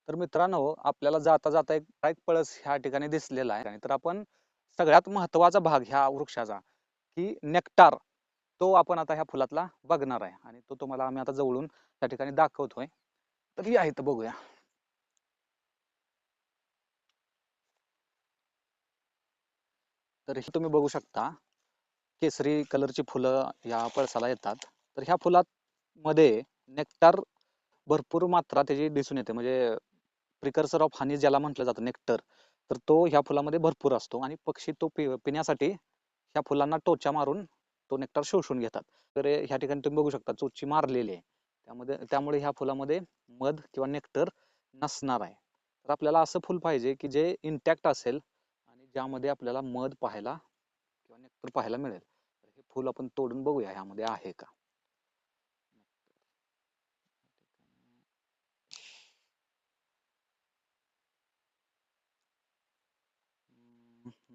तर मित्रांनो, आपल्याला जाता जाता एक पळस ह्या ठिकाणी दिसलेला आहे. तर आपण सगळ्यात महत्त्वाचा भाग ह्या वृक्षाचा की नेक्टार, तो आपण आता ह्या फुलातला बघणार आहे आणि तो तुम्हाला आम्ही आता जवळून त्या ठिकाणी दाखवतोय. तर ही आहे, तर बघूया. तर हे तुम्ही बघू शकता, केसरी कलरची फुलं या पळसाला येतात. तर ह्या फुलात मध्ये नेक्टार भरपूर मात्रा त्याची दिसून येते. म्हणजे प्रिकर्सर ऑफ हनी ज्याला म्हटलं जातं, नेक्टर, तर तो ह्या फुलामध्ये भरपूर असतो आणि पक्षी तो पिण्यासाठी ह्या फुलांना टोचा मारून तो नेक्टर शोषून घेतात. तर ह्या ठिकाणी तुम्ही बघू शकता चोची मारलेली आहे. त्यामुळे ह्या फुलामध्ये मध किंवा नेक्टर नसणार आहे. तर आपल्याला असं फुल पाहिजे की जे इंटॅक्ट असेल आणि ज्यामध्ये आपल्याला मध पाहायला किंवा नेक्टर पाहायला मिळेल. तर हे फुल आपण तोडून बघूया ह्यामध्ये आहे का.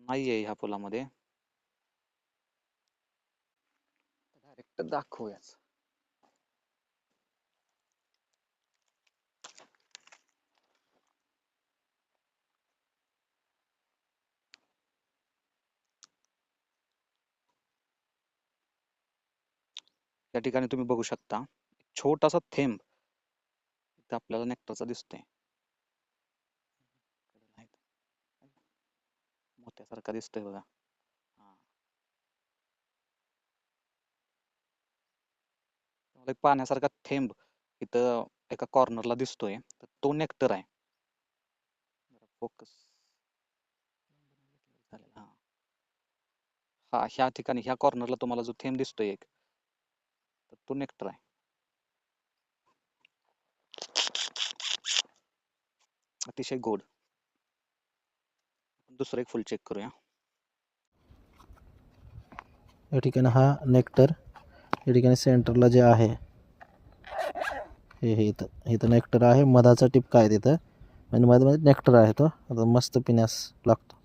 नाहीये ह्या फुलामध्ये. डायरेक्ट दाखवूयाच. या ठिकाणी तुम्ही बघू शकता छोटासा थेंब इथं आपल्याला नेक्टरचा दिसतोय. मोत्यासारखा दिसतोय बघा. हा. मला एक पाण्यासारखा थेंब इथं एका कॉर्नरला दिसतोय, तर तो नेक्टर आहे. फोकस झालेला. हा, हा, ह्या ठिकाणी ह्या कॉर्नरला तुम्हाला जो थेंब दिसतोय एक, तर तो नेक्टर आहे. अतिशय गोड. दुसरं एक फुल चेक करूया. या ठिकाणी हा नेक्टर, या ठिकाणी सेंटरला जे आहे हे इथं नेक्टर आहे. मधाचा टिपका आहे तिथं आणि मध्ये नेक्टर आहे. तो आता मस्त पिण्यास लागतो.